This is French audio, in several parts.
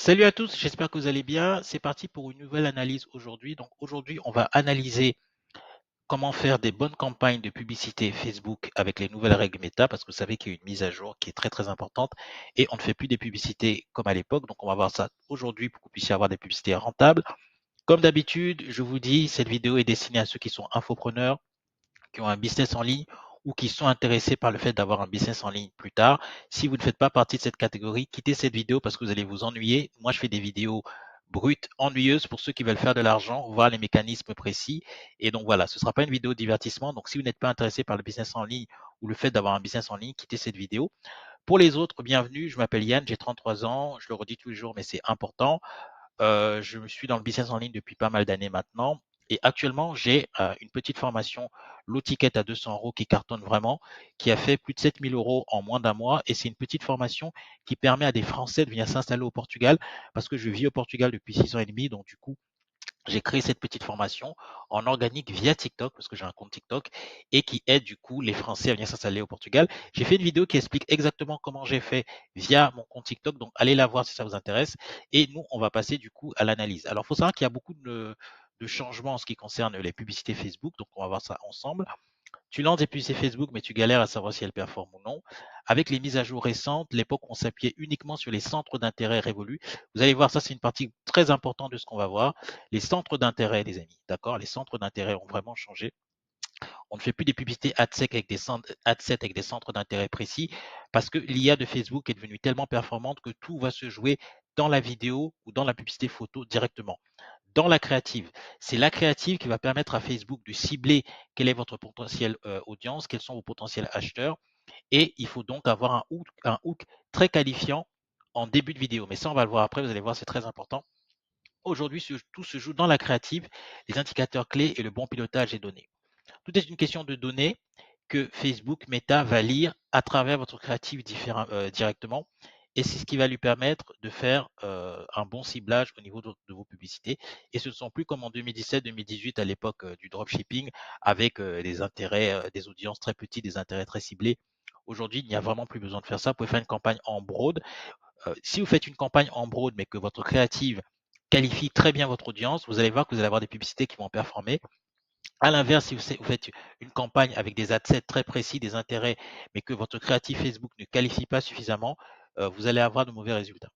Salut à tous, j'espère que vous allez bien. C'est parti pour une nouvelle analyse aujourd'hui. Donc aujourd'hui, on va analyser comment faire des bonnes campagnes de publicité Facebook avec les nouvelles règles Meta, parce que vous savez qu'il y a une mise à jour qui est très très importante et on ne fait plus des publicités comme à l'époque. Donc on va voir ça aujourd'hui pour que vous puissiez avoir des publicités rentables. Comme d'habitude, je vous dis, cette vidéo est destinée à ceux qui sont infopreneurs, qui ont un business en ligne ou qui sont intéressés par le fait d'avoir un business en ligne plus tard. Si vous ne faites pas partie de cette catégorie, quittez cette vidéo parce que vous allez vous ennuyer. Moi, je fais des vidéos brutes, ennuyeuses pour ceux qui veulent faire de l'argent, voir les mécanismes précis. Et donc voilà, ce ne sera pas une vidéo divertissement. Donc si vous n'êtes pas intéressé par le business en ligne ou le fait d'avoir un business en ligne, quittez cette vidéo. Pour les autres, bienvenue. Je m'appelle Yann, j'ai 33 ans. Je le redis tous les jours, mais c'est important. Je me suis dans le business en ligne depuis pas mal d'années maintenant. Et actuellement, j'ai une petite formation, low ticket à 200 euros qui cartonne vraiment, qui a fait plus de 7 000 euros en moins d'un mois. Et c'est une petite formation qui permet à des Français de venir s'installer au Portugal parce que je vis au Portugal depuis 6 ans et demi. Donc, du coup, j'ai créé cette petite formation en organique via TikTok, parce que j'ai un compte TikTok, et qui aide du coup les Français à venir s'installer au Portugal. J'ai fait une vidéo qui explique exactement comment j'ai fait via mon compte TikTok, donc allez la voir si ça vous intéresse. Et nous, on va passer du coup à l'analyse. Alors, il faut savoir qu'il y a beaucoup de changements en ce qui concerne les publicités Facebook, donc on va voir ça ensemble. Tu lances des publicités Facebook, mais tu galères à savoir si elles performent ou non. Avec les mises à jour récentes, l'époque où on s'appuyait uniquement sur les centres d'intérêt révolus. Vous allez voir, ça c'est une partie très importante de ce qu'on va voir. Les centres d'intérêt, les amis, d'accord? Les centres d'intérêt ont vraiment changé. On ne fait plus des publicités AdSet avec des centres d'intérêt précis parce que l'IA de Facebook est devenue tellement performante que tout va se jouer dans la vidéo ou dans la publicité photo directement. Dans la créative, c'est la créative qui va permettre à Facebook de cibler quelle est votre potentielle audience, quels sont vos potentiels acheteurs. Et il faut donc avoir un hook très qualifiant en début de vidéo. Mais ça, on va le voir après, vous allez voir, c'est très important. Aujourd'hui, tout se joue dans la créative, les indicateurs clés et le bon pilotage des données. Tout est une question de données que Facebook Meta va lire à travers votre créative directement. Et c'est ce qui va lui permettre de faire un bon ciblage au niveau de vos publicités. Et ce ne sont plus comme en 2017-2018 à l'époque du dropshipping avec des intérêts, des audiences très petites, des intérêts très ciblés. Aujourd'hui, il n'y a vraiment plus besoin de faire ça. Vous pouvez faire une campagne en broad. Si vous faites une campagne en broad, mais que votre créative qualifie très bien votre audience, vous allez voir que vous allez avoir des publicités qui vont performer. À l'inverse, si vous faites une campagne avec des adsets très précis, des intérêts, mais que votre créatif Facebook ne qualifie pas suffisamment, vous allez avoir de mauvais résultats.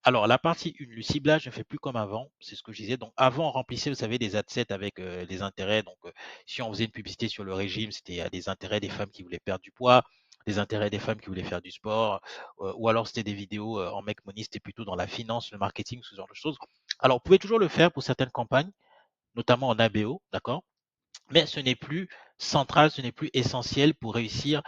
Alors, la partie 1, le ciblage ne fait plus comme avant, c'est ce que je disais. Donc, avant, on remplissait, vous savez, des adsets avec des intérêts. Donc, si on faisait une publicité sur le régime, c'était des intérêts des femmes qui voulaient perdre du poids, des intérêts des femmes qui voulaient faire du sport, ou alors c'était des vidéos en make money, c'était plutôt dans la finance, le marketing, ce genre de choses. Alors, vous pouvez toujours le faire pour certaines campagnes, notamment en ABO, d'accord? Mais ce n'est plus central, ce n'est plus essentiel pour réussir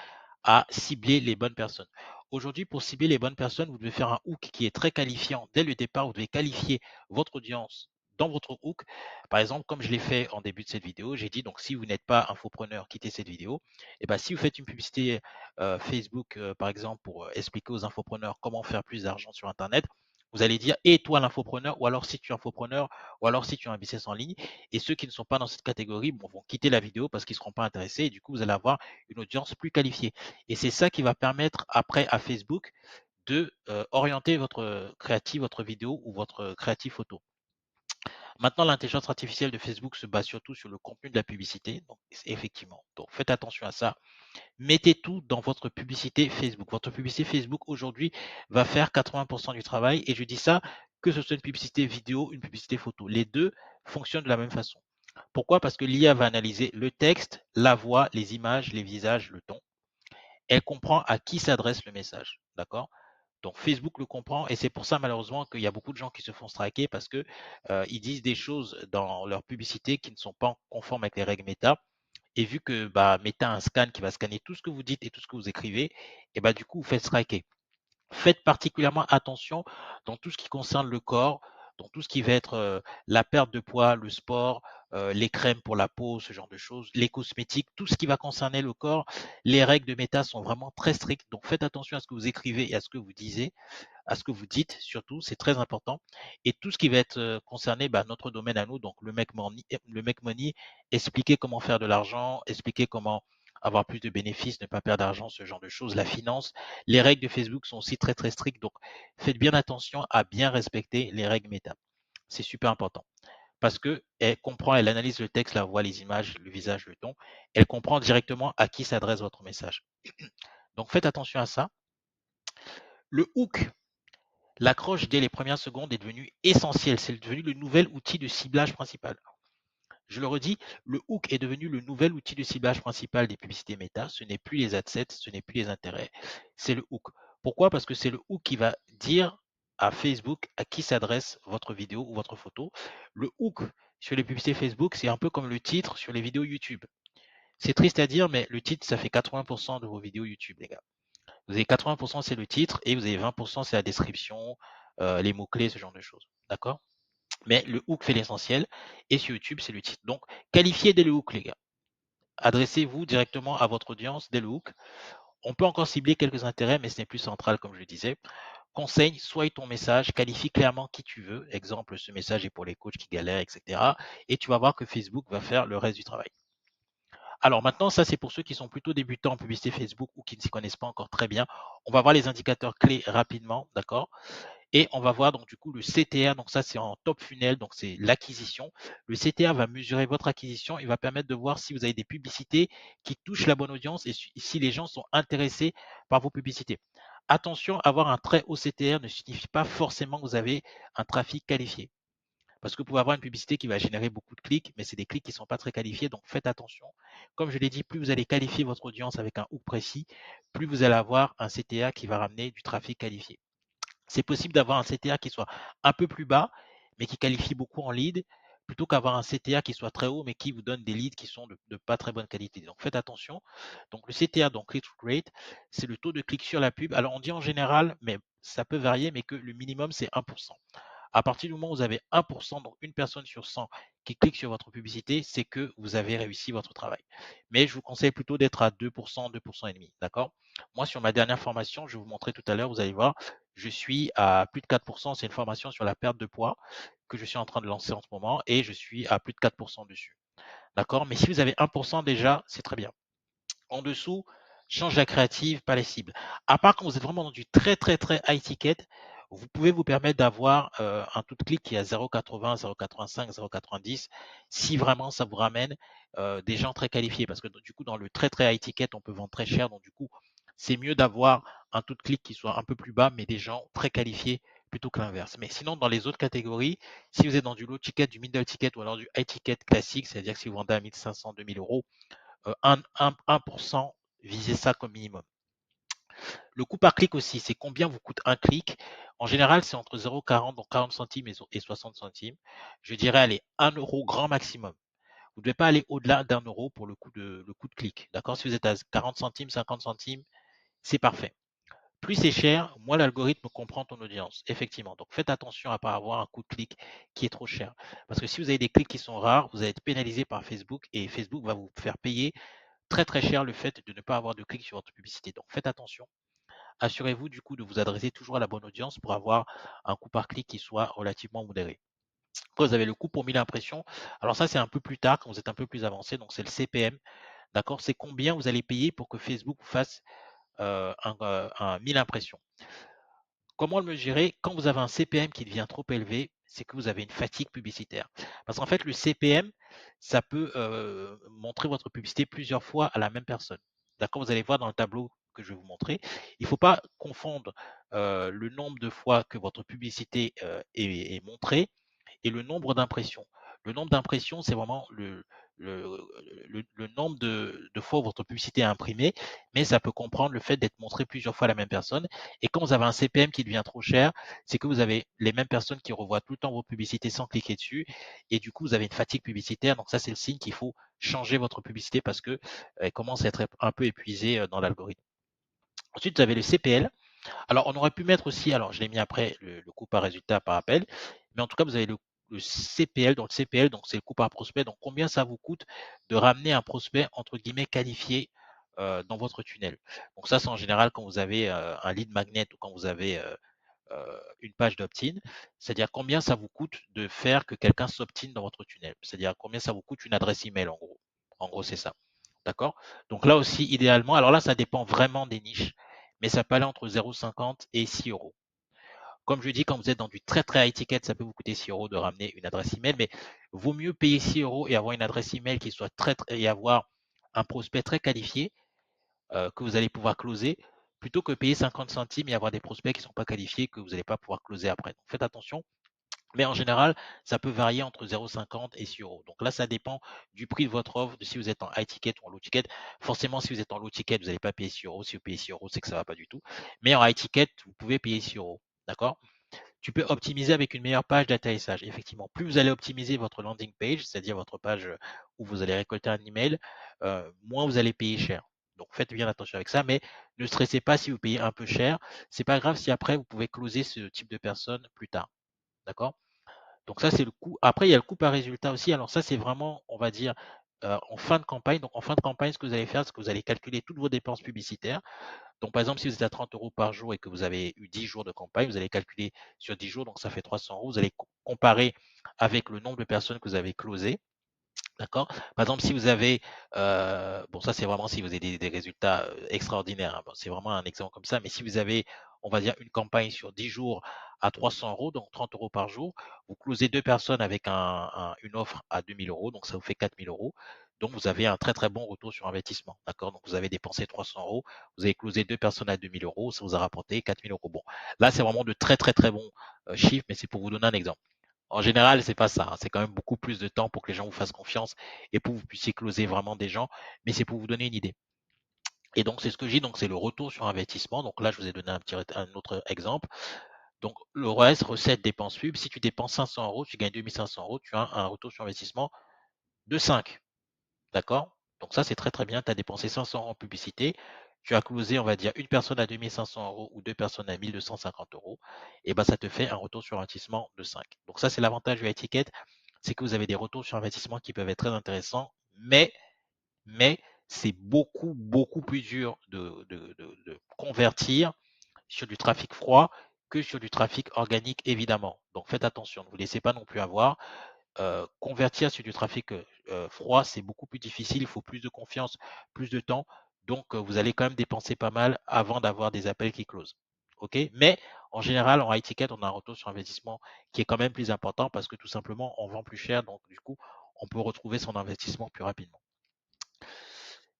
à cibler les bonnes personnes. Aujourd'hui, pour cibler les bonnes personnes, vous devez faire un hook qui est très qualifiant. Dès le départ, vous devez qualifier votre audience dans votre hook. Par exemple, comme je l'ai fait en début de cette vidéo, j'ai dit donc si vous n'êtes pas infopreneur, quittez cette vidéo. Et ben, si vous faites une publicité Facebook, par exemple, pour expliquer aux infopreneurs comment faire plus d'argent sur Internet, vous allez dire et toi l'infopreneur, ou alors si tu es infopreneur, ou alors si tu as un business en ligne. Et ceux qui ne sont pas dans cette catégorie vont quitter la vidéo parce qu'ils ne seront pas intéressés. Et du coup, vous allez avoir une audience plus qualifiée. Et c'est ça qui va permettre après à Facebook de orienter votre créatif, votre vidéo ou votre créatif photo. Maintenant, l'intelligence artificielle de Facebook se base surtout sur le contenu de la publicité. Donc, effectivement. Donc, faites attention à ça. Mettez tout dans votre publicité Facebook. Votre publicité Facebook aujourd'hui va faire 80% du travail. Et je dis ça que ce soit une publicité vidéo, une publicité photo. Les deux fonctionnent de la même façon. Pourquoi? Parce que l'IA va analyser le texte, la voix, les images, les visages, le ton. Elle comprend à qui s'adresse le message. D'accord? Donc Facebook le comprend et c'est pour ça malheureusement qu'il y a beaucoup de gens qui se font striker parce que ils disent des choses dans leur publicité qui ne sont pas conformes avec les règles méta. Et vu que bah, Meta a un scan qui va scanner tout ce que vous dites et tout ce que vous écrivez, et bah du coup vous faites striker. Faites particulièrement attention dans tout ce qui concerne le corps, dans tout ce qui va être la perte de poids, le sport, les crèmes pour la peau, ce genre de choses, les cosmétiques, tout ce qui va concerner le corps. Les règles de méta sont vraiment très strictes. Donc faites attention à ce que vous écrivez et à ce que vous disiez, à ce que vous dites surtout, c'est très important. Et tout ce qui va être concerné, bah, notre domaine à nous, donc le make money, expliquer comment faire de l'argent, expliquer comment avoir plus de bénéfices, ne pas perdre d'argent, ce genre de choses. La finance, les règles de Facebook sont aussi très très strictes. Donc, faites bien attention à bien respecter les règles méta. C'est super important parce que elle comprend, elle analyse le texte, la voix, les images, le visage, le ton. Elle comprend directement à qui s'adresse votre message. Donc, faites attention à ça. Le hook, l'accroche dès les premières secondes est devenu essentiel. C'est devenu le nouvel outil de ciblage principal. Je le redis, le hook est devenu le nouvel outil de ciblage principal des publicités méta. Ce n'est plus les adsets, ce n'est plus les intérêts, c'est le hook. Pourquoi? Parce que c'est le hook qui va dire à Facebook à qui s'adresse votre vidéo ou votre photo. Le hook sur les publicités Facebook, c'est un peu comme le titre sur les vidéos YouTube. C'est triste à dire, mais le titre, ça fait 80% de vos vidéos YouTube, les gars. Vous avez 80%, c'est le titre, et vous avez 20%, c'est la description, les mots-clés, ce genre de choses. D'accord? Mais le hook fait l'essentiel, et sur YouTube, c'est le titre. Donc, qualifiez dès le hook, les gars. Adressez-vous directement à votre audience dès le hook. On peut encore cibler quelques intérêts, mais ce n'est plus central, comme je le disais. Conseil, soigne ton message, qualifie clairement qui tu veux. Exemple, ce message est pour les coachs qui galèrent, etc. Et tu vas voir que Facebook va faire le reste du travail. Alors maintenant, ça c'est pour ceux qui sont plutôt débutants en publicité Facebook ou qui ne s'y connaissent pas encore très bien. On va voir les indicateurs clés rapidement, d'accord? Et on va voir donc du coup le CTR, donc ça c'est en top funnel, donc c'est l'acquisition. Le CTR va mesurer votre acquisition, il va permettre de voir si vous avez des publicités qui touchent la bonne audience et si les gens sont intéressés par vos publicités. Attention, avoir un très haut CTR ne signifie pas forcément que vous avez un trafic qualifié. Parce que vous pouvez avoir une publicité qui va générer beaucoup de clics, mais c'est des clics qui ne sont pas très qualifiés, donc faites attention. Comme je l'ai dit, plus vous allez qualifier votre audience avec un hook précis, plus vous allez avoir un CTA qui va ramener du trafic qualifié. C'est possible d'avoir un CTA qui soit un peu plus bas, mais qui qualifie beaucoup en lead, plutôt qu'avoir un CTA qui soit très haut, mais qui vous donne des leads qui sont de pas très bonne qualité. Donc faites attention. Donc le CTA, donc click-through rate, c'est le taux de clic sur la pub. Alors on dit en général, mais ça peut varier, mais que le minimum c'est 1%. À partir du moment où vous avez 1%, donc une personne sur 100 qui clique sur votre publicité, c'est que vous avez réussi votre travail. Mais je vous conseille plutôt d'être à 2%, 2% et demi, d'accord? Moi, sur ma dernière formation, je vais vous montrer tout à l'heure, vous allez voir, je suis à plus de 4%. C'est une formation sur la perte de poids que je suis en train de lancer en ce moment et je suis à plus de 4% dessus. D'accord? Mais si vous avez 1% déjà, c'est très bien. En dessous, change la créative, pas les cibles. À part quand vous êtes vraiment dans du très très très high ticket, vous pouvez vous permettre d'avoir un taux de clic qui est à 0,80, 0,85, 0,90 si vraiment ça vous ramène des gens très qualifiés. Parce que du coup, dans le très très high ticket, on peut vendre très cher. Donc du coup, c'est mieux d'avoir un taux de clic qui soit un peu plus bas, mais des gens très qualifiés plutôt que l'inverse. Mais sinon, dans les autres catégories, si vous êtes dans du low ticket, du middle ticket ou alors du high ticket classique, c'est-à-dire que si vous vendez à 1500, 2000 euros, 1%, visez ça comme minimum. Le coût par clic aussi, c'est combien vous coûte un clic. En général, c'est entre 0,40, donc 40 centimes et 60 centimes. Je dirais, allez, 1 euro grand maximum. Vous ne devez pas aller au-delà d'un euro pour le coût de clic. D'accord? Si vous êtes à 40 centimes, 50 centimes, c'est parfait. Plus c'est cher, moins l'algorithme comprend ton audience. Effectivement. Donc faites attention à ne pas avoir un coût de clic qui est trop cher. Parce que si vous avez des clics qui sont rares, vous allez être pénalisé par Facebook et Facebook va vous faire payer très très cher le fait de ne pas avoir de clics sur votre publicité. Donc faites attention. Assurez-vous du coup de vous adresser toujours à la bonne audience pour avoir un coût par clic qui soit relativement modéré. Après, vous avez le coût pour 1000 impressions. Alors ça, c'est un peu plus tard, quand vous êtes un peu plus avancé. Donc c'est le CPM. D'accord? C'est combien vous allez payer pour que Facebook vous fasse un 1000 impressions. Comment le mesurer? Quand vous avez un CPM qui devient trop élevé, c'est que vous avez une fatigue publicitaire. Parce qu'en fait, le CPM, ça peut montrer votre publicité plusieurs fois à la même personne. D'accord? Vous allez voir dans le tableau que je vais vous montrer. Il ne faut pas confondre le nombre de fois que votre publicité est montrée et le nombre d'impressions. Le nombre d'impressions, c'est vraiment le, le nombre de fois où votre publicité est imprimée, mais ça peut comprendre le fait d'être montré plusieurs fois à la même personne. Et quand vous avez un CPM qui devient trop cher, c'est que vous avez les mêmes personnes qui revoient tout le temps vos publicités sans cliquer dessus. Et du coup, vous avez une fatigue publicitaire. Donc ça, c'est le signe qu'il faut changer votre publicité parce que elle commence à être un peu épuisée dans l'algorithme. Ensuite, vous avez le CPL. Alors, on aurait pu mettre aussi, alors je l'ai mis après, le coût par résultat par appel, mais en tout cas, vous avez le CPL. Donc, le CPL, donc c'est le coût par prospect. Donc, combien ça vous coûte de ramener un prospect, entre guillemets, qualifié dans votre tunnel. Donc, ça, c'est en général quand vous avez un lead magnet ou quand vous avez une page d'opt-in. C'est-à-dire combien ça vous coûte de faire que quelqu'un s'opt-in dans votre tunnel. C'est-à-dire combien ça vous coûte une adresse email, en gros. En gros, c'est ça. D'accord? Donc là aussi, idéalement, alors là, ça dépend vraiment des niches, mais ça peut aller entre 0,50 et 6 euros. Comme je dis, quand vous êtes dans du très très high ticket, ça peut vous coûter 6 euros de ramener une adresse email, mais vaut mieux payer 6 euros et avoir une adresse email qui soit et avoir un prospect très qualifié que vous allez pouvoir closer plutôt que payer 50 centimes et avoir des prospects qui ne sont pas qualifiés que vous n'allez pas pouvoir closer après. Donc faites attention. Mais en général, ça peut varier entre 0,50 et 6 euros. Donc là, ça dépend du prix de votre offre, de si vous êtes en high ticket ou en low ticket. Forcément, si vous êtes en low ticket, vous n'allez pas payer 6 euros. Si vous payez 6 euros, c'est que ça ne va pas du tout. Mais en high ticket, vous pouvez payer 6 euros. D'accord? Tu peux optimiser avec une meilleure page d'atterrissage. Effectivement, plus vous allez optimiser votre landing page, c'est-à-dire votre page où vous allez récolter un email, moins vous allez payer cher. Donc faites bien attention avec ça, mais ne stressez pas si vous payez un peu cher. C'est pas grave si après vous pouvez closer ce type de personnes plus tard. D'accord? Donc ça, c'est le coût. Après, il y a le coût par résultat aussi. Alors ça, c'est vraiment, on va dire, en fin de campagne. Donc en fin de campagne, ce que vous allez faire, c'est que vous allez calculer toutes vos dépenses publicitaires. Donc par exemple, si vous êtes à 30 euros par jour et que vous avez eu 10 jours de campagne, vous allez calculer sur 10 jours, donc ça fait 300 euros. Vous allez comparer avec le nombre de personnes que vous avez closées. D'accord? Par exemple, si vous avez, bon, ça c'est vraiment si vous avez des résultats extraordinaires, hein. Bon, c'est vraiment un exemple comme ça. Mais si vous avez, on va dire, une campagne sur 10 jours à 300 euros, donc 30 euros par jour, vous closez deux personnes avec une offre à 2000 euros, donc ça vous fait 4000 euros. Donc vous avez un très très bon retour sur investissement. D'accord? Donc vous avez dépensé 300 euros, vous avez closé deux personnes à 2000 euros, ça vous a rapporté 4000 euros. Bon, là c'est vraiment de très très très bons chiffres, mais c'est pour vous donner un exemple. En général, c'est pas ça, hein. C'est quand même beaucoup plus de temps pour que les gens vous fassent confiance et pour que vous puissiez closer vraiment des gens, mais c'est pour vous donner une idée. Et donc, c'est ce que je dis, donc c'est le retour sur investissement. Donc là, je vous ai donné un autre exemple. Donc, le reste, recettes, dépenses pub. Si tu dépenses 500 euros, tu gagnes 2500 euros, tu as un retour sur investissement de 5. D'accord? Donc ça, c'est très très bien. Tu as dépensé 500 euros en publicité. Tu as closé, on va dire, une personne à 2500 euros ou deux personnes à 1250 euros. Et ben, ça te fait un retour sur investissement de 5. Donc ça, c'est l'avantage du high ticket, c'est que vous avez des retours sur investissement qui peuvent être très intéressants, mais c'est beaucoup, beaucoup plus dur de convertir sur du trafic froid que sur du trafic organique, évidemment. Donc faites attention, ne vous laissez pas non plus avoir. Convertir sur du trafic froid, c'est beaucoup plus difficile, il faut plus de confiance, plus de temps. Donc, vous allez quand même dépenser pas mal avant d'avoir des appels qui closent. OK? Mais en général, en high ticket, on a un retour sur investissement qui est quand même plus important parce que tout simplement, on vend plus cher. Donc, du coup, on peut retrouver son investissement plus rapidement.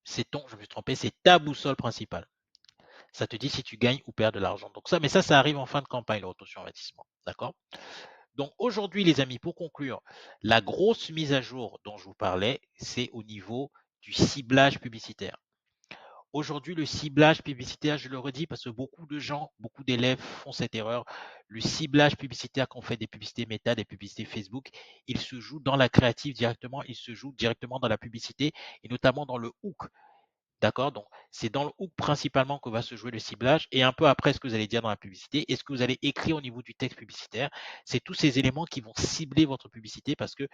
Je me suis trompé, c'est ta boussole principale. Ça te dit si tu gagnes ou perds de l'argent. Donc ça, mais ça arrive en fin de campagne, le retour sur investissement. D'accord? Donc aujourd'hui, les amis, pour conclure, la grosse mise à jour dont je vous parlais, c'est au niveau du ciblage publicitaire. Aujourd'hui, le ciblage publicitaire, je le redis parce que beaucoup de gens, beaucoup d'élèves font cette erreur. Le ciblage publicitaire qu'on fait des publicités Meta, des publicités Facebook, il se joue dans la créative directement, il se joue directement dans la publicité et notamment dans le hook. D'accord? Donc, c'est dans le hook principalement que va se jouer le ciblage et un peu après ce que vous allez dire dans la publicité et ce que vous allez écrire au niveau du texte publicitaire. C'est tous ces éléments qui vont cibler votre publicité parce que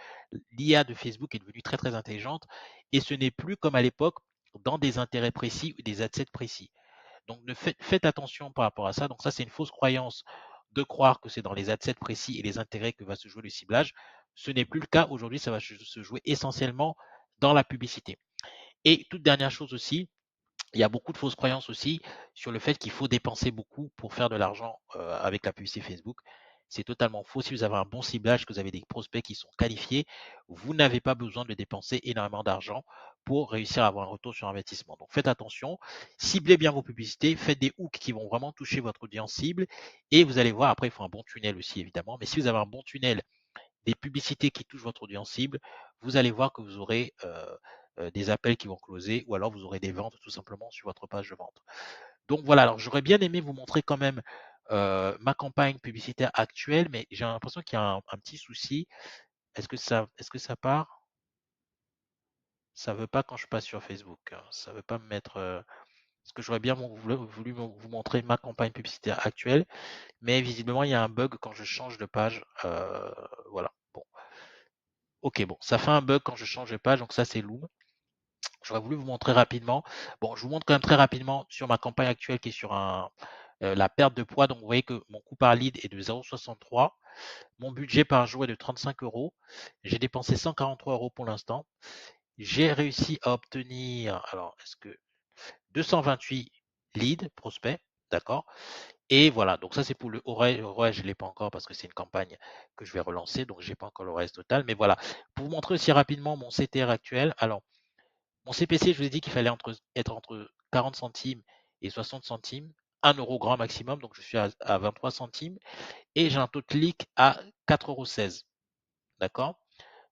l'IA de Facebook est devenue très très intelligente et ce n'est plus comme à l'époque dans des intérêts précis ou des assets précis. Donc, faites attention par rapport à ça. Donc, ça, c'est une fausse croyance de croire que c'est dans les assets précis et les intérêts que va se jouer le ciblage. Ce n'est plus le cas. Aujourd'hui, ça va se jouer essentiellement dans la publicité. Et toute dernière chose aussi, il y a beaucoup de fausses croyances aussi sur le fait qu'il faut dépenser beaucoup pour faire de l'argent avec la publicité Facebook. C'est totalement faux. Si vous avez un bon ciblage, que vous avez des prospects qui sont qualifiés, vous n'avez pas besoin de dépenser énormément d'argent pour réussir à avoir un retour sur investissement. Donc faites attention, ciblez bien vos publicités, faites des hooks qui vont vraiment toucher votre audience cible et vous allez voir, après il faut un bon tunnel aussi évidemment, mais si vous avez un bon tunnel, des publicités qui touchent votre audience cible, vous allez voir que vous aurez des appels qui vont closer ou alors vous aurez des ventes tout simplement sur votre page de vente. Donc voilà, alors j'aurais bien aimé vous montrer quand même ma campagne publicitaire actuelle, mais j'ai l'impression qu'il y a un petit souci. Est-ce que ça part? Ça veut pas quand je passe sur Facebook, hein. Ça veut pas me mettre. Parce que j'aurais bien voulu vous montrer ma campagne publicitaire actuelle, mais visiblement il y a un bug quand je change de page. Voilà. Bon, ok, bon, ça fait un bug quand je change de page, donc ça c'est Loom. J'aurais voulu vous montrer rapidement. Bon, je vous montre quand même très rapidement sur ma campagne actuelle qui est sur la perte de poids. Donc, vous voyez que mon coût par lead est de 0,63. Mon budget par jour est de 35 euros. J'ai dépensé 143 euros pour l'instant. j'ai réussi à obtenir, alors, est-ce que 228 leads, prospects, d'accord? Et voilà, donc ça c'est pour le horaire, je ne l'ai pas encore parce que c'est une campagne que je vais relancer, donc je n'ai pas encore le reste total. Mais voilà, pour vous montrer aussi rapidement mon CTR actuel. Alors, mon CPC, je vous ai dit qu'il fallait être entre 40 centimes et 60 centimes, 1 € grand maximum, donc je suis à 23 centimes, et j'ai un taux de clic à 4,16 €. D'accord?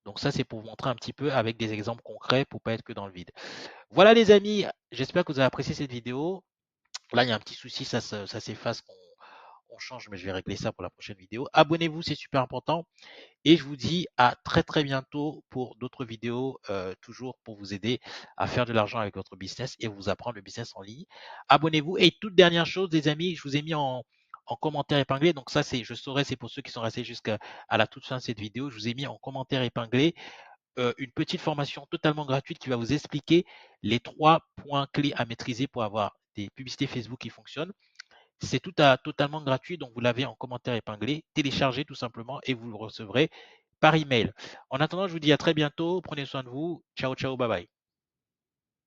Donc ça, c'est pour vous montrer un petit peu avec des exemples concrets pour ne pas être que dans le vide. Voilà les amis, j'espère que vous avez apprécié cette vidéo. Là, il y a un petit souci, ça s'efface, on change, mais je vais régler ça pour la prochaine vidéo. Abonnez-vous, c'est super important. Et je vous dis à très très bientôt pour d'autres vidéos, toujours pour vous aider à faire de l'argent avec votre business et vous apprendre le business en ligne. Abonnez-vous. Et toute dernière chose, les amis, je vous ai mis en commentaire épinglé. Donc ça, je saurais, c'est pour ceux qui sont restés jusqu'à la toute fin de cette vidéo. Je vous ai mis en commentaire épinglé une petite formation totalement gratuite qui va vous expliquer les 3 points clés à maîtriser pour avoir des publicités Facebook qui fonctionnent. C'est totalement gratuit, donc vous l'avez en commentaire épinglé. Téléchargez tout simplement et vous le recevrez par email. En attendant, je vous dis à très bientôt. Prenez soin de vous. Ciao, ciao, bye bye.